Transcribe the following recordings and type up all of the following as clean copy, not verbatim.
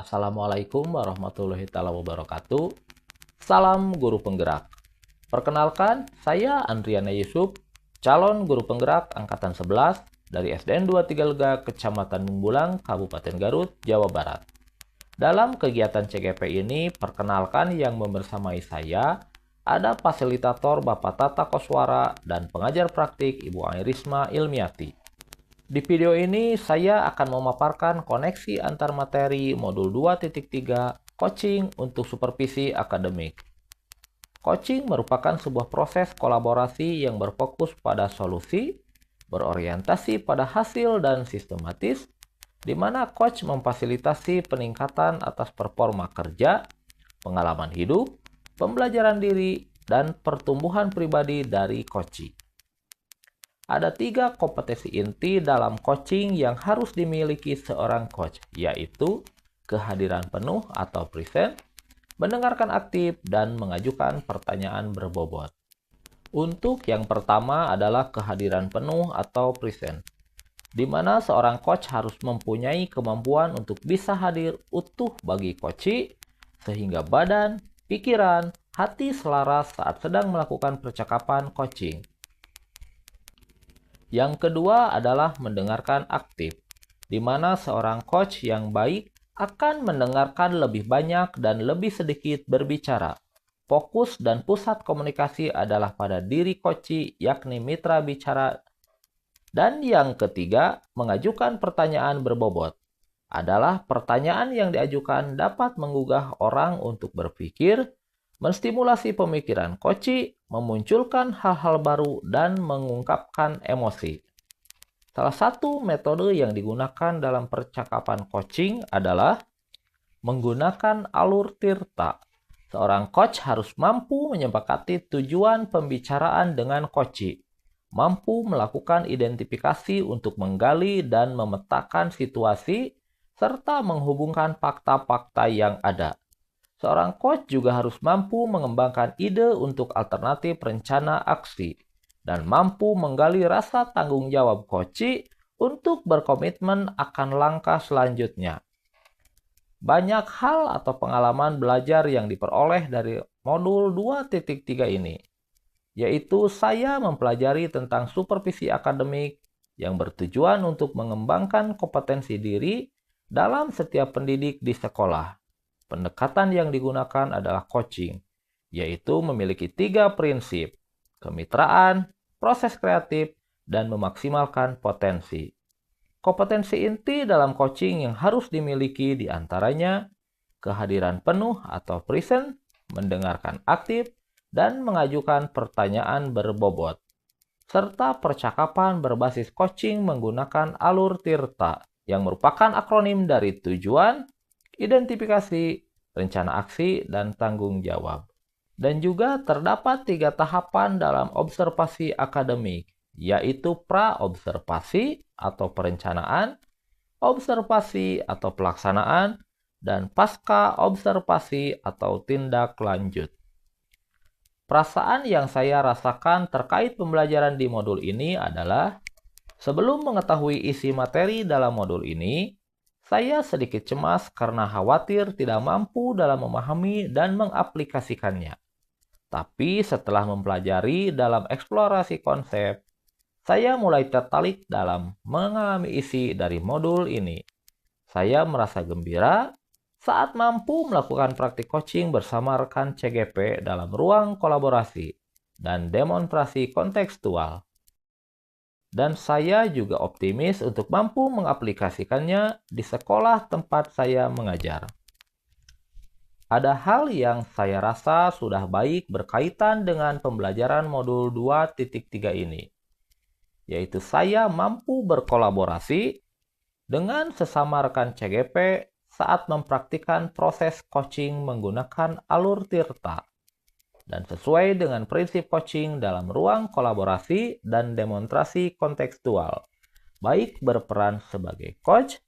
Assalamualaikum warahmatullahi wabarakatuh. Salam guru penggerak. Perkenalkan, saya Andriana Yusuf, calon guru penggerak angkatan 11 dari SDN 23 Lega, Kecamatan Mumbulang, Kabupaten Garut, Jawa Barat. Dalam kegiatan CGP ini, perkenalkan yang membersamai saya ada fasilitator Bapak Tata Koswara dan pengajar praktik Ibu Airisma Ilmiati. Di video ini saya akan memaparkan koneksi antar materi modul 2.3 coaching untuk supervisi akademik. Coaching merupakan sebuah proses kolaborasi yang berfokus pada solusi, berorientasi pada hasil dan sistematis, di mana coach memfasilitasi peningkatan atas performa kerja, pengalaman hidup, pembelajaran diri, dan pertumbuhan pribadi dari coaching. Ada 3 kompetensi inti dalam coaching yang harus dimiliki seorang coach, yaitu kehadiran penuh atau present, mendengarkan aktif, dan mengajukan pertanyaan berbobot. Untuk yang pertama adalah kehadiran penuh atau present, di mana seorang coach harus mempunyai kemampuan untuk bisa hadir utuh bagi coachee, sehingga badan, pikiran, hati selaras saat sedang melakukan percakapan coaching. Yang kedua adalah mendengarkan aktif, di mana seorang coach yang baik akan mendengarkan lebih banyak dan lebih sedikit berbicara. Fokus dan pusat komunikasi adalah pada diri coachee, yakni mitra bicara. Dan yang ketiga, mengajukan pertanyaan berbobot. Adalah pertanyaan yang diajukan dapat menggugah orang untuk berpikir, menstimulasi pemikiran coachee, memunculkan hal-hal baru, dan mengungkapkan emosi. Salah satu metode yang digunakan dalam percakapan coaching adalah menggunakan alur tirta. Seorang coach harus mampu menyepakati tujuan pembicaraan dengan coachee, mampu melakukan identifikasi untuk menggali dan memetakan situasi, serta menghubungkan fakta-fakta yang ada. Seorang coach juga harus mampu mengembangkan ide untuk alternatif rencana aksi dan mampu menggali rasa tanggung jawab coachee untuk berkomitmen akan langkah selanjutnya. Banyak hal atau pengalaman belajar yang diperoleh dari modul 2.3 ini, yaitu saya mempelajari tentang supervisi akademik yang bertujuan untuk mengembangkan kompetensi diri dalam setiap pendidik di sekolah. Pendekatan yang digunakan adalah coaching, yaitu memiliki 3 prinsip: kemitraan, proses kreatif, dan memaksimalkan potensi. Kompetensi inti dalam coaching yang harus dimiliki diantaranya kehadiran penuh atau present, mendengarkan aktif, dan mengajukan pertanyaan berbobot, serta percakapan berbasis coaching menggunakan alur tirta, yang merupakan akronim dari tujuan, identifikasi, rencana aksi, dan tanggung jawab. Dan juga terdapat 3 tahapan dalam observasi akademik, yaitu pra-observasi atau perencanaan, observasi atau pelaksanaan, dan pasca-observasi atau tindak lanjut. Perasaan yang saya rasakan terkait pembelajaran di modul ini adalah, sebelum mengetahui isi materi dalam modul ini, saya sedikit cemas karena khawatir tidak mampu dalam memahami dan mengaplikasikannya. Tapi setelah mempelajari dalam eksplorasi konsep, saya mulai tertarik dalam mengalami isi dari modul ini. Saya merasa gembira saat mampu melakukan praktik coaching bersama rekan CGP dalam ruang kolaborasi dan demonstrasi kontekstual. Dan saya juga optimis untuk mampu mengaplikasikannya di sekolah tempat saya mengajar. Ada hal yang saya rasa sudah baik berkaitan dengan pembelajaran modul 2.3 ini, yaitu saya mampu berkolaborasi dengan sesama rekan CGP saat mempraktikkan proses coaching menggunakan alur tirta, dan sesuai dengan prinsip coaching dalam ruang kolaborasi dan demonstrasi kontekstual, baik berperan sebagai coach,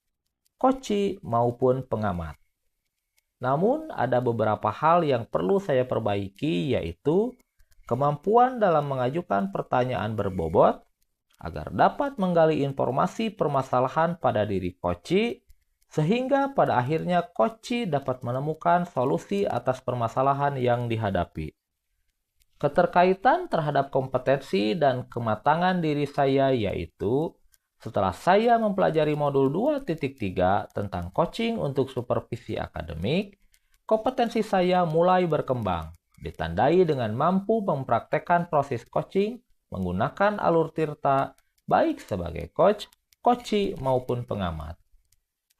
coachee, maupun pengamat. Namun, ada beberapa hal yang perlu saya perbaiki, yaitu kemampuan dalam mengajukan pertanyaan berbobot, agar dapat menggali informasi permasalahan pada diri coachee, sehingga pada akhirnya coach dapat menemukan solusi atas permasalahan yang dihadapi. Keterkaitan terhadap kompetensi dan kematangan diri saya yaitu setelah saya mempelajari modul 2.3 tentang coaching untuk supervisi akademik, kompetensi saya mulai berkembang, ditandai dengan mampu mempraktekkan proses coaching menggunakan alur Tirta, baik sebagai coach, coachee, maupun pengamat.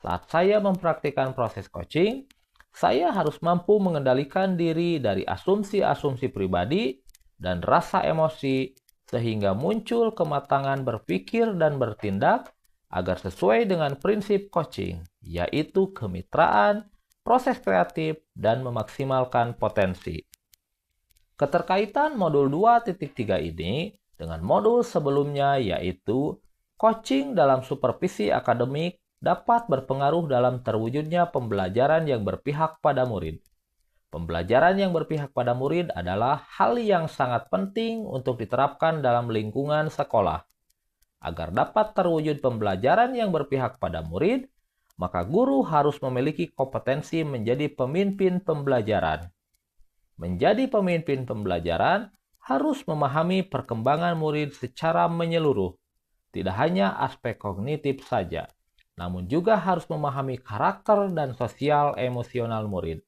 Saat saya mempraktikkan proses coaching, saya harus mampu mengendalikan diri dari asumsi-asumsi pribadi dan rasa emosi sehingga muncul kematangan berpikir dan bertindak agar sesuai dengan prinsip coaching, yaitu kemitraan, proses kreatif, dan memaksimalkan potensi. Keterkaitan modul 2.3 ini dengan modul sebelumnya yaitu coaching dalam supervisi akademik dapat berpengaruh dalam terwujudnya pembelajaran yang berpihak pada murid. Pembelajaran yang berpihak pada murid adalah hal yang sangat penting untuk diterapkan dalam lingkungan sekolah. Agar dapat terwujud pembelajaran yang berpihak pada murid, maka guru harus memiliki kompetensi menjadi pemimpin pembelajaran. Menjadi pemimpin pembelajaran harus memahami perkembangan murid secara menyeluruh, tidak hanya aspek kognitif saja, namun juga harus memahami karakter dan sosial emosional murid.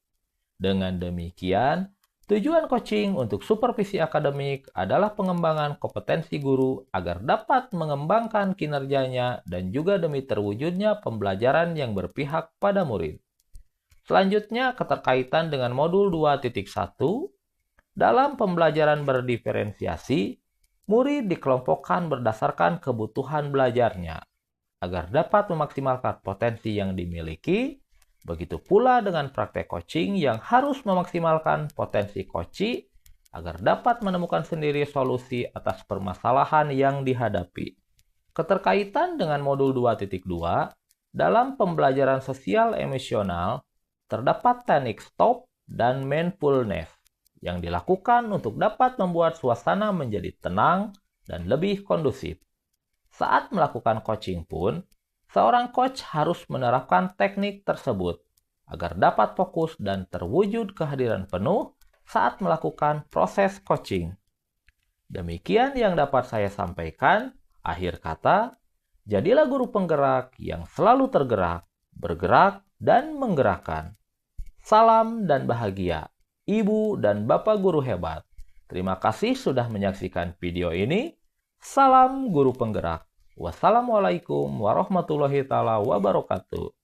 Dengan demikian, tujuan coaching untuk supervisi akademik adalah pengembangan kompetensi guru agar dapat mengembangkan kinerjanya dan juga demi terwujudnya pembelajaran yang berpihak pada murid. Selanjutnya, keterkaitan dengan modul 2.1, dalam pembelajaran berdiferensiasi, murid dikelompokkan berdasarkan kebutuhan belajarnya, agar dapat memaksimalkan potensi yang dimiliki. Begitu pula dengan praktek coaching yang harus memaksimalkan potensi coachee agar dapat menemukan sendiri solusi atas permasalahan yang dihadapi. Keterkaitan dengan modul 2.2, dalam pembelajaran sosial emosional, terdapat teknik stop dan mindfulness yang dilakukan untuk dapat membuat suasana menjadi tenang dan lebih kondusif. Saat melakukan coaching pun, seorang coach harus menerapkan teknik tersebut agar dapat fokus dan terwujud kehadiran penuh saat melakukan proses coaching. Demikian yang dapat saya sampaikan. Akhir kata, jadilah guru penggerak yang selalu tergerak, bergerak, dan menggerakkan. Salam dan bahagia, Ibu dan Bapak guru hebat. Terima kasih sudah menyaksikan video ini. Salam guru penggerak. Wassalamualaikum warahmatullahi wabarakatuh.